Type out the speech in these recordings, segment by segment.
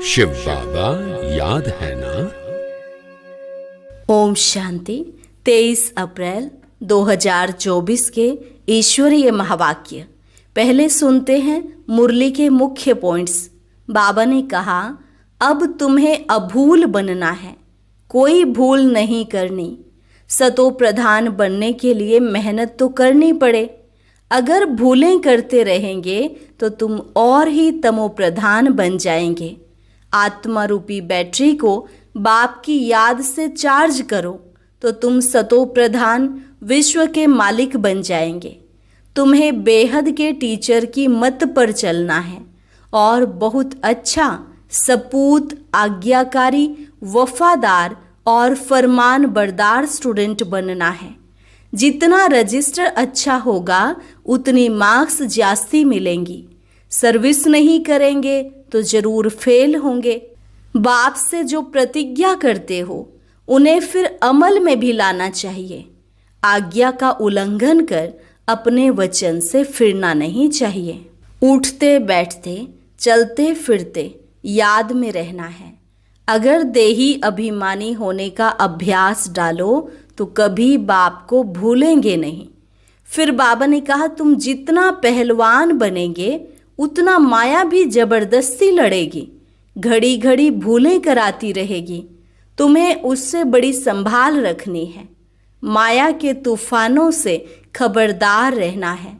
शिव बाबा याद है ना। ओम शांति। 23 अप्रैल 2024 के ईश्वरीय महावाक्य। पहले सुनते हैं मुरली के मुख्य पॉइंट्स। बाबा ने कहा, अब तुम्हें अभूल बनना है, कोई भूल नहीं करनी। सतो प्रधान बनने के लिए मेहनत तो करनी पड़े। अगर भूलें करते रहेंगे तो तुम और ही तमो प्रधान बन जाएंगे। आत्मा रूपी बैटरी को बाप की याद से चार्ज करो तो तुम सतो प्रधान विश्व के मालिक बन जाएंगे। तुम्हें बेहद के टीचर की मत पर चलना है और बहुत अच्छा सपूत, आज्ञाकारी, वफादार और फरमान बरदार स्टूडेंट बनना है। जितना रजिस्टर अच्छा होगा उतनी मार्क्स जास्ती मिलेंगी। सर्विस नहीं करेंगे तो जरूर फेल होंगे। बाप से जो प्रतिज्ञा करते हो उन्हें फिर अमल में भी लाना चाहिए। आज्ञा का उल्लंघन कर अपने वचन से फिरना नहीं चाहिए। उठते बैठते चलते फिरते याद में रहना है। अगर देही अभिमानी होने का अभ्यास डालो तो कभी बाप को भूलेंगे नहीं। फिर बाबा ने कहा, तुम जितना पहलवान बनेंगे उतना माया भी जबरदस्ती लड़ेगी, घड़ी घड़ी भूलें कराती रहेगी। तुम्हें उससे बड़ी संभाल रखनी है। माया के तूफानों से खबरदार रहना है।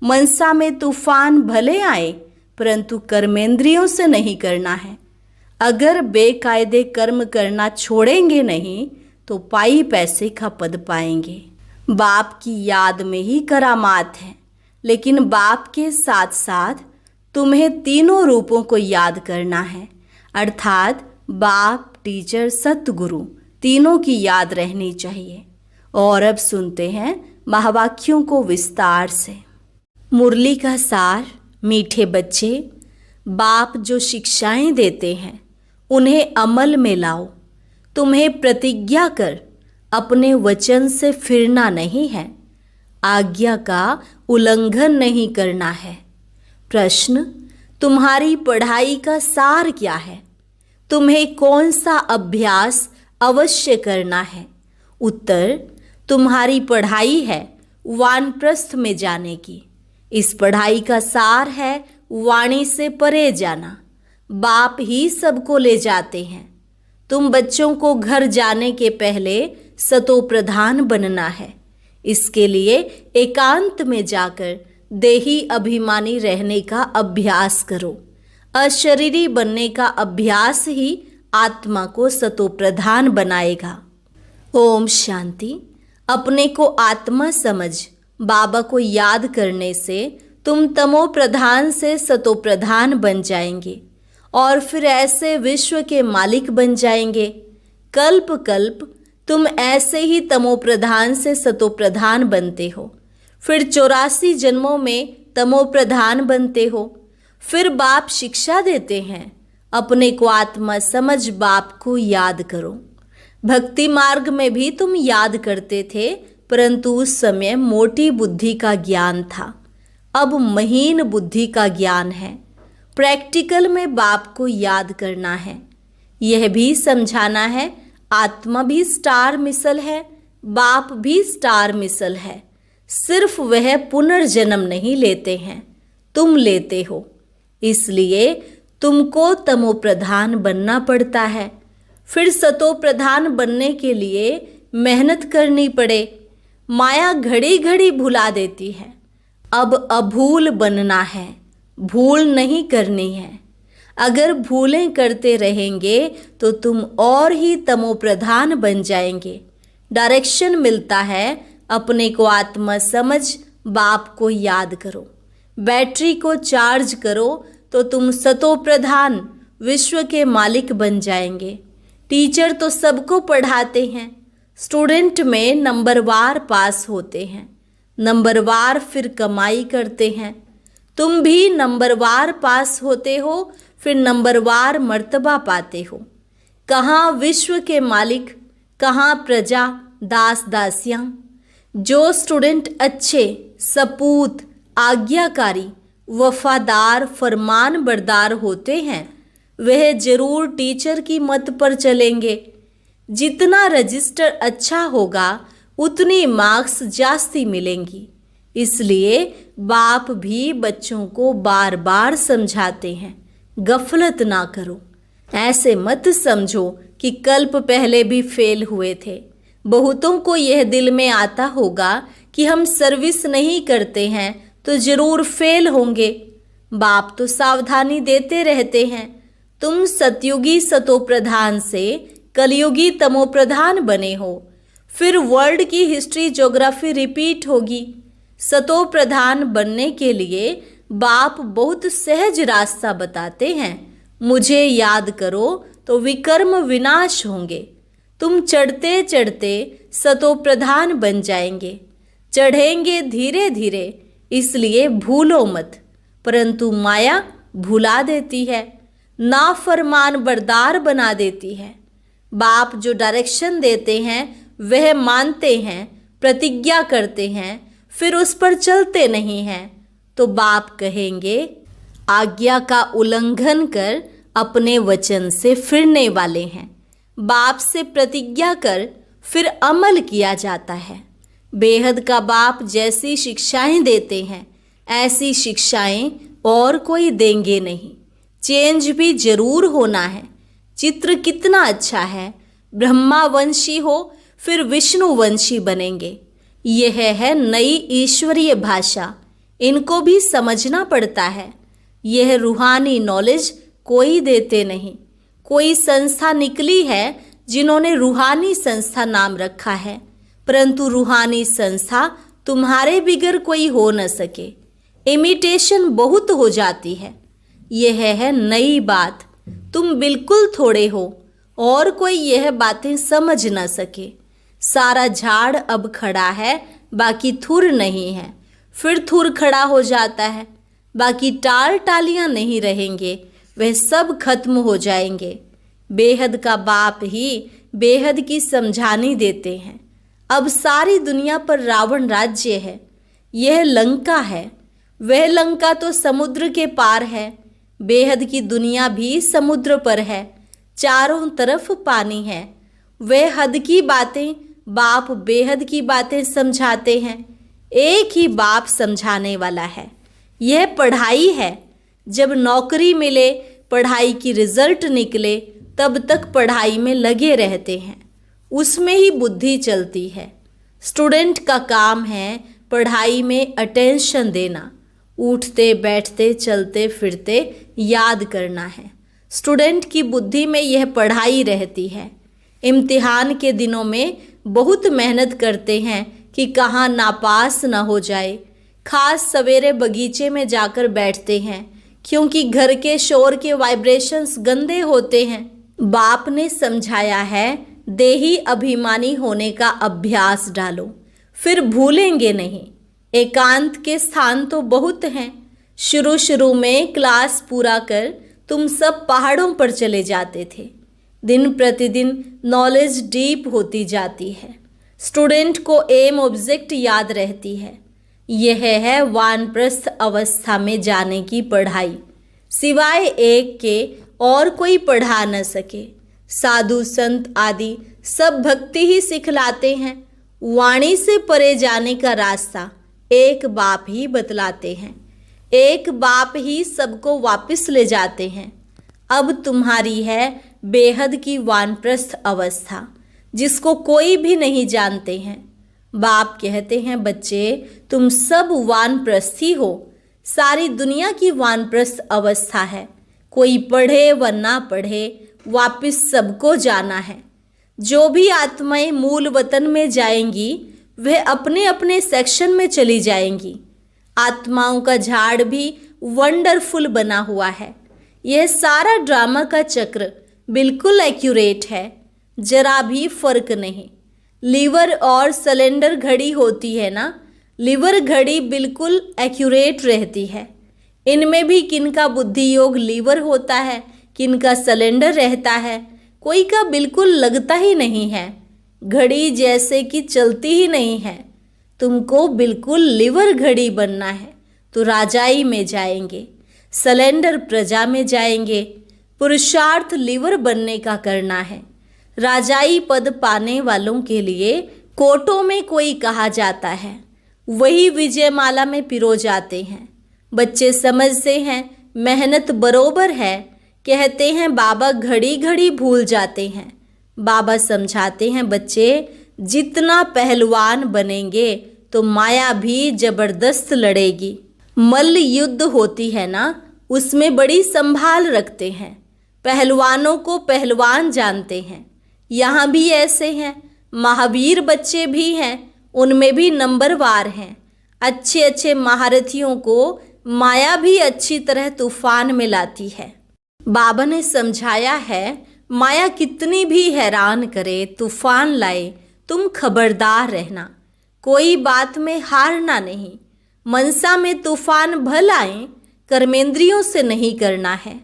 मनसा में तूफान भले आए परंतु कर्मेंद्रियों से नहीं करना है। अगर बेकायदे कर्म करना छोड़ेंगे नहीं तो पाई पैसे का पद पाएंगे। बाप की याद में ही करामात है, लेकिन बाप के साथ साथ तुम्हें तीनों रूपों को याद करना है, अर्थात बाप, टीचर, सतगुरु तीनों की याद रहनी चाहिए। और अब सुनते हैं महावाक्यों को विस्तार से। मुरली का सार। मीठे बच्चे, बाप जो शिक्षाएं देते हैं उन्हें अमल में लाओ। तुम्हें प्रतिज्ञा कर अपने वचन से फिरना नहीं है। आज्ञा का उल्लंघन नहीं करना है। प्रश्न, तुम्हारी पढ़ाई का सार क्या है? तुम्हें कौन सा अभ्यास अवश्य करना है? उत्तर, तुम्हारी पढ़ाई है वानप्रस्थ में जाने की। इस पढ़ाई का सार है वाणी से परे जाना। बाप ही सबको ले जाते हैं। तुम बच्चों को घर जाने के पहले सतो प्रधान बनना है। इसके लिए एकांत में जाकर देही अभिमानी रहने का अभ्यास करो। अशरीरी बनने का अभ्यास ही आत्मा को सतो प्रधान बनाएगा। ओम शांति। अपने को आत्मा समझ बाबा को याद करने से तुम तमो प्रधान से सतो प्रधान बन जाएंगे और फिर ऐसे विश्व के मालिक बन जाएंगे। कल्प कल्प तुम ऐसे ही तमो प्रधान से सतो प्रधान बनते हो, फिर 84 जन्मों में तमो प्रधान बनते हो। फिर बाप शिक्षा देते हैं, अपने को आत्मा समझ बाप को याद करो। भक्ति मार्ग में भी तुम याद करते थे, परंतु उस समय मोटी बुद्धि का ज्ञान था। अब महीन बुद्धि का ज्ञान है। प्रैक्टिकल में बाप को याद करना है। यह भी समझाना है, आत्मा भी स्टार मिसल है, बाप भी स्टार मिसल है। सिर्फ वह पुनर्जन्म नहीं लेते हैं, तुम लेते हो। इसलिए तुमको तमो प्रधान बनना पड़ता है। फिर सतो प्रधान बनने के लिए मेहनत करनी पड़े। माया घड़ी घड़ी भुला देती है। अब अभूल बनना है, भूल नहीं करनी है। अगर भूलें करते रहेंगे तो तुम और ही तमो प्रधान बन जाएंगे। डायरेक्शन मिलता है, अपने को आत्मा समझ बाप को याद करो। बैटरी को चार्ज करो तो तुम सतो प्रधान विश्व के मालिक बन जाएंगे। टीचर तो सबको पढ़ाते हैं। स्टूडेंट में नंबरवार पास होते हैं, नंबरवार फिर कमाई करते हैं। तुम भी नंबरवार पास होते हो, फिर नंबरवार मर्तबा पाते हो। कहाँ विश्व के मालिक, कहाँ प्रजा, दास दासियाँ। जो स्टूडेंट अच्छे, सपूत, आज्ञाकारी, वफादार, फरमान बरदार होते हैं वह जरूर टीचर की मत पर चलेंगे। जितना रजिस्टर अच्छा होगा उतनी मार्क्स जास्ती मिलेंगी। इसलिए बाप भी बच्चों को बार बार समझाते हैं, गफलत ना करो। ऐसे मत समझो कि कल्प पहले भी फेल हुए थे। बहुतों को यह दिल में आता होगा कि हम सर्विस नहीं करते हैं तो जरूर फेल होंगे। बाप तो सावधानी देते रहते हैं, तुम सतयुगी सतोप्रधान से कलयुगी तमोप्रधान बने हो, फिर वर्ल्ड की हिस्ट्री ज्योग्राफी रिपीट होगी। सतोप्रधान बनने के लिए बाप बहुत सहज रास्ता बताते हैं। मुझे याद करो तो विकर्म विनाश होंगे। तुम चढ़ते चढ़ते सतोप्रधान बन जाएंगे। चढ़ेंगे धीरे धीरे, इसलिए भूलो मत। परंतु माया भुला देती है, नाफरमान बरदार बना देती है। बाप जो डायरेक्शन देते हैं वह मानते हैं, प्रतिज्ञा करते हैं, फिर उस पर चलते नहीं हैं तो बाप कहेंगे आज्ञा का उल्लंघन कर अपने वचन से फिरने वाले हैं। बाप से प्रतिज्ञा कर फिर अमल किया जाता है। बेहद का बाप जैसी शिक्षाएं देते हैं ऐसी शिक्षाएं और कोई देंगे नहीं। चेंज भी जरूर होना है। चित्र कितना अच्छा है, ब्रह्मावंशी हो फिर विष्णुवंशी बनेंगे। यह है नई ईश्वरीय भाषा, इनको भी समझना पड़ता है। यह रूहानी नॉलेज कोई देते नहीं। कोई संस्था निकली है जिन्होंने रूहानी संस्था नाम रखा है, परंतु रूहानी संस्था तुम्हारे बिगर कोई हो न सके। इमिटेशन बहुत हो जाती है। यह है नई बात। तुम बिल्कुल थोड़े हो और कोई यह बातें समझ न सके। सारा झाड़ अब खड़ा है, बाकी थुर नहीं है। फिर थुर खड़ा हो जाता है, बाकी टाल टालियां नहीं रहेंगे, वह सब खत्म हो जाएंगे। बेहद का बाप ही बेहद की समझानी देते हैं। अब सारी दुनिया पर रावण राज्य है। यह लंका है, वह लंका तो समुद्र के पार है। बेहद की दुनिया भी समुद्र पर है, चारों तरफ पानी है। वह हद की बातें बाप बेहद की बातें समझाते हैं। एक ही बाप समझाने वाला है। यह पढ़ाई है। जब नौकरी मिले, पढ़ाई की रिजल्ट निकले, तब तक पढ़ाई में लगे रहते हैं। उसमें ही बुद्धि चलती है। स्टूडेंट का काम है पढ़ाई में अटेंशन देना। उठते बैठते चलते फिरते याद करना है। स्टूडेंट की बुद्धि में यह पढ़ाई रहती है। इम्तिहान के दिनों में बहुत मेहनत करते हैं कि कहाँ नापास ना हो जाए। खास सवेरे बगीचे में जाकर बैठते हैं क्योंकि घर के शोर के वाइब्रेशंस गंदे होते हैं। बाप ने समझाया है देही अभिमानी होने का अभ्यास डालो, फिर भूलेंगे नहीं। एकांत के स्थान तो बहुत हैं। शुरू में क्लास पूरा कर तुम सब पहाड़ों पर चले जाते थे। दिन प्रतिदिन नॉलेज डीप होती जाती है। स्टूडेंट को एम ऑब्जेक्ट याद रहती है। यह है वानप्रस्थ अवस्था में जाने की पढ़ाई। सिवाय एक के और कोई पढ़ा न सके। साधु संत आदि सब भक्ति ही सिखलाते हैं। वाणी से परे जाने का रास्ता एक बाप ही बतलाते हैं। एक बाप ही सबको वापस ले जाते हैं। अब तुम्हारी है बेहद की वानप्रस्थ अवस्था, जिसको कोई भी नहीं जानते हैं। बाप कहते हैं बच्चे तुम सब वानप्रस्थी हो। सारी दुनिया की वानप्रस्थ अवस्था है। कोई पढ़े व ना पढ़े, वापस सबको जाना है। जो भी आत्माएं मूल वतन में जाएंगी वह अपने अपने सेक्शन में चली जाएंगी। आत्माओं का झाड़ भी वंडरफुल बना हुआ है। यह सारा ड्रामा का चक्र बिल्कुल एक्यूरेट है, जरा भी फर्क नहीं। लीवर और सिलेंडर घड़ी होती है ना, लीवर घड़ी बिल्कुल एक्यूरेट रहती है। इनमें भी किनका बुद्धि योग लीवर होता है, किनका सिलेंडर रहता है। कोई का बिल्कुल लगता ही नहीं है, घड़ी जैसे कि चलती ही नहीं है। तुमको बिल्कुल लीवर घड़ी बनना है तो राजाई में जाएंगे, सिलेंडर प्रजा में जाएंगे। पुरुषार्थ लीवर बनने का करना है। राजाई पद पाने वालों के लिए कोटों में कोई कहा जाता है, वही विजयमाला में पिरो जाते हैं। बच्चे समझते हैं मेहनत बरोबर है, कहते हैं बाबा घड़ी घड़ी भूल जाते हैं। बाबा समझाते हैं बच्चे जितना पहलवान बनेंगे तो माया भी जबरदस्त लड़ेगी। मल्ल युद्ध होती है ना, उसमें बड़ी संभाल रखते हैं, पहलवानों को पहलवान जानते हैं। यहाँ भी ऐसे हैं, महावीर बच्चे भी हैं, उनमें भी नंबरवार हैं। अच्छे अच्छे महारथियों को माया भी अच्छी तरह तूफान में लाती है। बाबा ने समझाया है माया कितनी भी हैरान करे, तूफान लाए, तुम खबरदार रहना, कोई बात में हारना नहीं। मनसा में तूफान भल आए, कर्मेंद्रियों से नहीं करना है।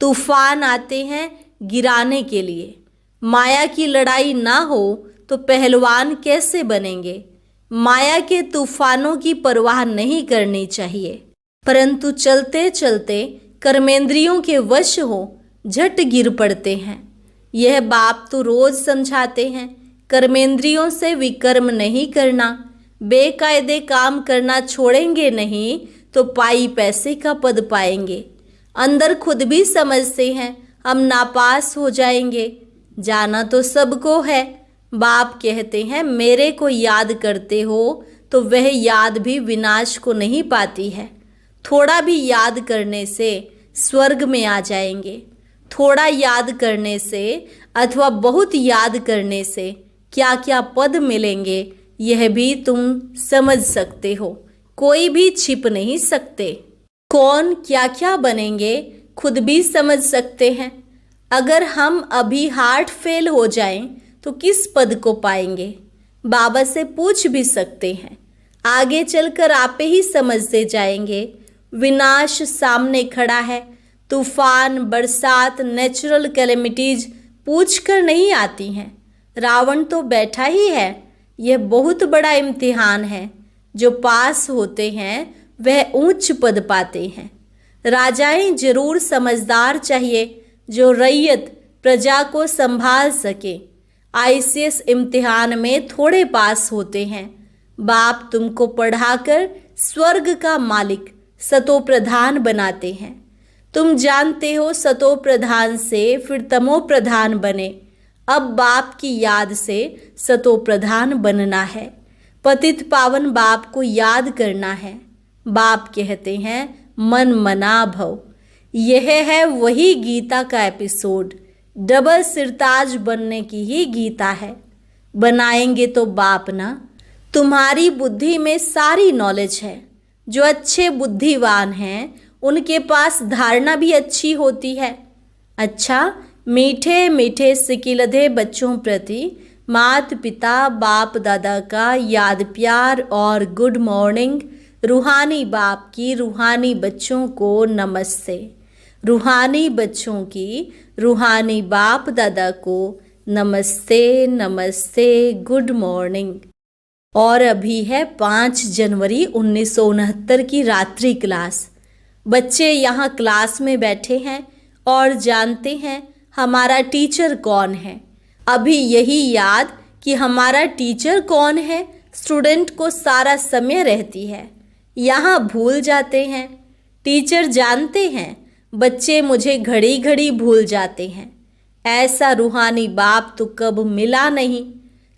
तूफान आते हैं गिराने के लिए, माया की लड़ाई ना हो तो पहलवान कैसे बनेंगे। माया के तूफानों की परवाह नहीं करनी चाहिए, परंतु चलते चलते कर्मेंद्रियों के वश हो झट गिर पड़ते हैं। यह बाप तो रोज समझाते हैं, कर्मेंद्रियों से विकर्म नहीं करना, बेकायदे काम करना छोड़ेंगे नहीं तो पाई पैसे का पद पाएंगे। अंदर खुद भी समझते हैं हम नापास हो जाएंगे, जाना तो सबको है। बाप कहते हैं मेरे को याद करते हो तो वह याद भी विनाश को नहीं पाती है। थोड़ा भी याद करने से स्वर्ग में आ जाएंगे, थोड़ा याद करने से अथवा बहुत याद करने से क्या क्या पद मिलेंगे यह भी तुम समझ सकते हो, कोई भी छिप नहीं सकते। कौन क्या क्या बनेंगे खुद भी समझ सकते हैं। अगर हम अभी हार्ट फेल हो जाएं तो किस पद को पाएंगे, बाबा से पूछ भी सकते हैं। आगे चलकर आप ही समझते जाएंगे। विनाश सामने खड़ा है, तूफान, बरसात, नेचुरल कैलेमिटीज पूछकर नहीं आती हैं। रावण तो बैठा ही है। यह बहुत बड़ा इम्तिहान है। जो पास होते हैं वह उच्च पद पाते हैं। राजाएं जरूर समझदार चाहिए जो रैयत प्रजा को संभाल सके। आईसीएस इम्तिहान में थोड़े पास होते हैं। बाप तुमको पढ़ाकर स्वर्ग का मालिक सतो प्रधान बनाते हैं। तुम जानते हो सतो प्रधान से फिर तमो प्रधान बने। अब बाप की याद से सतो प्रधान बनना है। पतित पावन बाप को याद करना है। बाप कहते हैं मन मना भव। यह है वही गीता का एपिसोड। डबल सिरताज बनने की ही गीता है। बनाएंगे तो बाप ना। तुम्हारी बुद्धि में सारी नॉलेज है। जो अच्छे बुद्धिवान हैं उनके पास धारणा भी अच्छी होती है। अच्छा, मीठे मीठे सिकिलधे बच्चों प्रति माता पिता बाप दादा का याद प्यार और गुड मॉर्निंग। रूहानी बाप की रूहानी बच्चों को नमस्ते। रूहानी बच्चों की रूहानी बाप दादा को नमस्ते नमस्ते, गुड मॉर्निंग। और अभी है 5 जनवरी 1969 की रात्रि क्लास। बच्चे यहाँ क्लास में बैठे हैं और जानते हैं हमारा टीचर कौन है। अभी यही याद कि हमारा टीचर कौन है स्टूडेंट को सारा समय रहती है। यहाँ भूल जाते हैं। टीचर जानते हैं बच्चे मुझे घड़ी घड़ी भूल जाते हैं। ऐसा रूहानी बाप तो कब मिला नहीं,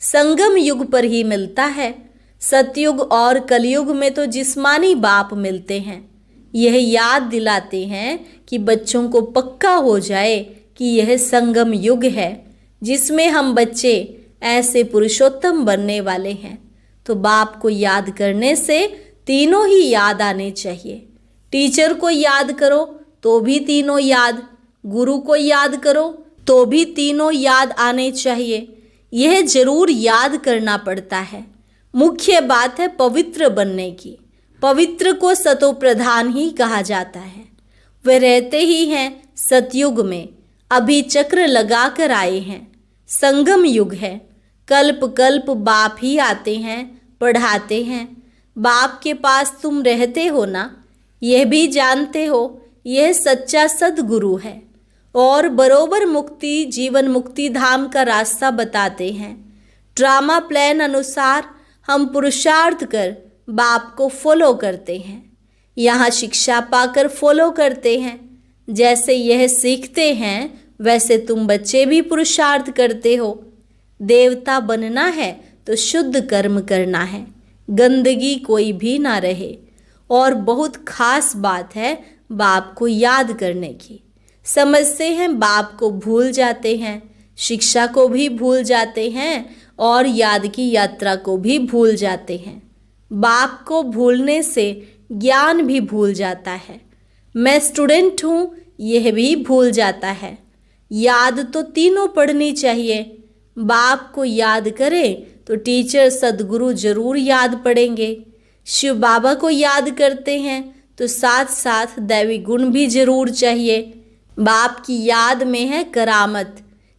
संगम युग पर ही मिलता है। सतयुग और कलयुग में तो जिस्मानी बाप मिलते हैं। यह याद दिलाते हैं कि बच्चों को पक्का हो जाए कि यह संगम युग है जिसमें हम बच्चे ऐसे पुरुषोत्तम बनने वाले हैं। तो बाप को याद करने से तीनों ही याद आने चाहिए। टीचर को याद करो तो भी तीनों याद, गुरु को याद करो तो भी तीनों याद आने चाहिए। यह जरूर याद करना पड़ता है। मुख्य बात है पवित्र बनने की। पवित्र को सतो प्रधान ही कहा जाता है। वे रहते ही हैं सतयुग में। अभी चक्र लगा कर आए हैं। संगम युग है। कल्प कल्प बाप ही आते हैं, पढ़ाते हैं। बाप के पास तुम रहते हो ना, यह भी जानते हो यह सच्चा सदगुरु है। और बरोबर मुक्ति जीवन मुक्ति धाम का रास्ता बताते हैं। ड्रामा प्लान अनुसार हम पुरुषार्थ कर बाप को फॉलो करते हैं। यहाँ शिक्षा पाकर फॉलो करते हैं। जैसे यह सीखते हैं वैसे तुम बच्चे भी पुरुषार्थ करते हो। देवता बनना है तो शुद्ध कर्म करना है, गंदगी कोई भी ना रहे। और बहुत खास बात है बाप को याद करने की। समझते हैं बाप को भूल जाते हैं, शिक्षा को भी भूल जाते हैं और याद की यात्रा को भी भूल जाते हैं। बाप को भूलने से ज्ञान भी भूल जाता है। मैं स्टूडेंट हूँ यह भी भूल जाता है। याद तो तीनों पढ़नी चाहिए। बाप को याद करें तो टीचर सदगुरु जरूर याद पड़ेंगे। शिव बाबा को याद करते हैं तो साथ साथ दैवी गुण भी जरूर चाहिए। बाप की याद में है करामत।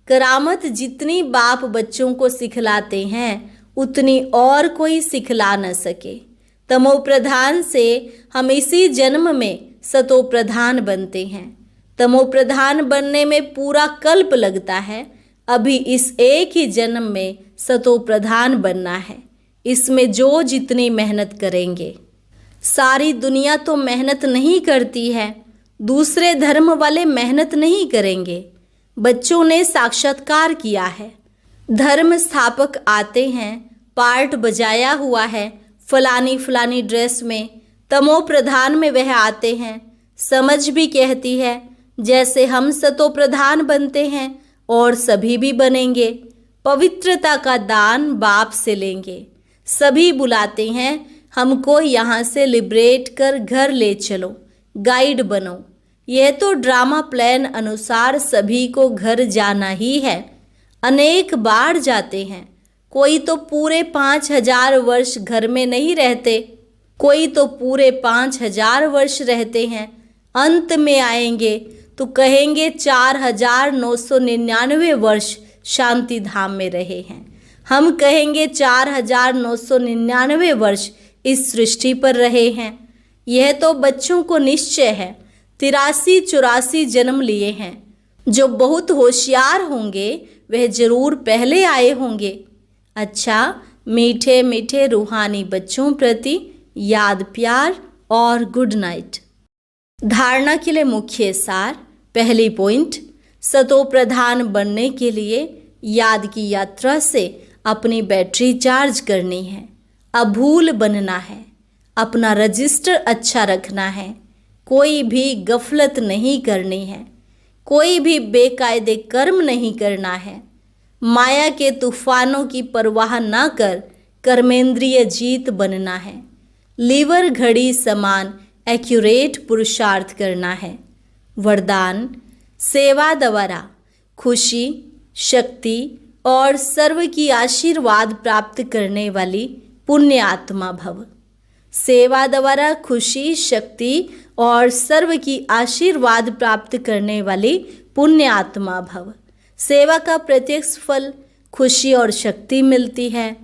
करामत जितनी बाप बच्चों को सिखलाते हैं उतनी और कोई सिखला न सके। तमो प्रधान से हम इसी जन्म में सतो प्रधान बनते हैं। तमो प्रधान बनने में पूरा कल्प लगता है। अभी इस एक ही जन्म में सतो प्रधान बनना है। इसमें जो जितनी मेहनत करेंगे। सारी दुनिया तो मेहनत नहीं करती है, दूसरे धर्म वाले मेहनत नहीं करेंगे। बच्चों ने साक्षात्कार किया है। धर्म स्थापक आते हैं, पार्ट बजाया हुआ है फलानी फलानी ड्रेस में, तमो प्रधान में वह आते हैं। समझ भी कहती है जैसे हम सतो प्रधान बनते हैं और सभी भी बनेंगे। पवित्रता का दान बाप से लेंगे। सभी बुलाते हैं हमको यहाँ से लिबरेट कर घर ले चलो, गाइड बनो। यह तो ड्रामा प्लान अनुसार सभी को घर जाना ही है। अनेक बार जाते हैं। कोई तो पूरे 5000 वर्ष घर में नहीं रहते, कोई तो पूरे 5000 वर्ष रहते हैं। अंत में आएंगे तो कहेंगे 4999 वर्ष शांति धाम में रहे हैं। हम कहेंगे 4999 वर्ष इस सृष्टि पर रहे हैं। यह तो बच्चों को निश्चय है। 83-84 जन्म लिए हैं। जो बहुत होशियार होंगे वह जरूर पहले आए होंगे। अच्छा, मीठे मीठे रूहानी बच्चों प्रति याद प्यार और गुड नाइट। धारणा के लिए मुख्य सार। पहली पॉइंट, सतो प्रधान बनने के लिए याद की यात्रा से अपनी बैटरी चार्ज करनी है। अभूल बनना है। अपना रजिस्टर अच्छा रखना है। कोई भी गफलत नहीं करनी है। कोई भी बेकायदे कर्म नहीं करना है। माया के तूफानों की परवाह ना कर कर्मेंद्रिय जीत बनना है। लीवर घड़ी समान एक्यूरेट पुरुषार्थ करना है। वरदान, सेवा द्वारा खुशी, शक्ति और सर्व की आशीर्वाद प्राप्त करने वाली पुण्य आत्मा भव। सेवा द्वारा खुशी, शक्ति और सर्व की आशीर्वाद प्राप्त करने वाली पुण्य आत्मा भव। सेवा का प्रत्यक्ष फल खुशी और शक्ति मिलती है।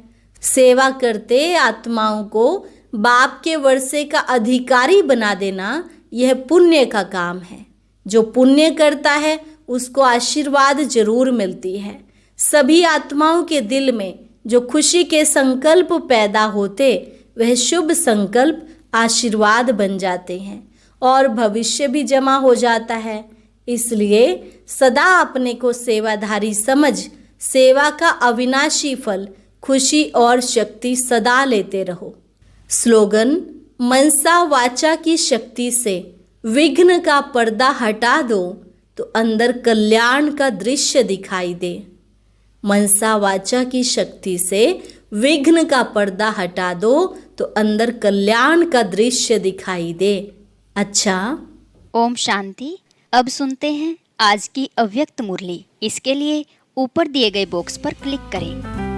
सेवा करते आत्माओं को बाप के वर्षे का अधिकारी बना देना यह पुण्य का काम है। जो पुण्य करता है उसको आशीर्वाद जरूर मिलती है। सभी आत्माओं के दिल में जो खुशी के संकल्प पैदा होते वह शुभ संकल्प आशीर्वाद बन जाते हैं और भविष्य भी जमा हो जाता है। इसलिए सदा अपने को सेवाधारी समझ सेवा का अविनाशी फल खुशी और शक्ति सदा लेते रहो। स्लोगन, मनसा वाचा की शक्ति से विघ्न का पर्दा हटा दो तो अंदर कल्याण का दृश्य दिखाई दे। मनसा वाचा की शक्ति से विघ्न का पर्दा हटा दो तो अंदर कल्याण का दृश्य दिखाई दे। अच्छा, ओम शांति। अब सुनते हैं आज की अव्यक्त मुरली। इसके लिए ऊपर दिए गए बॉक्स पर क्लिक करें।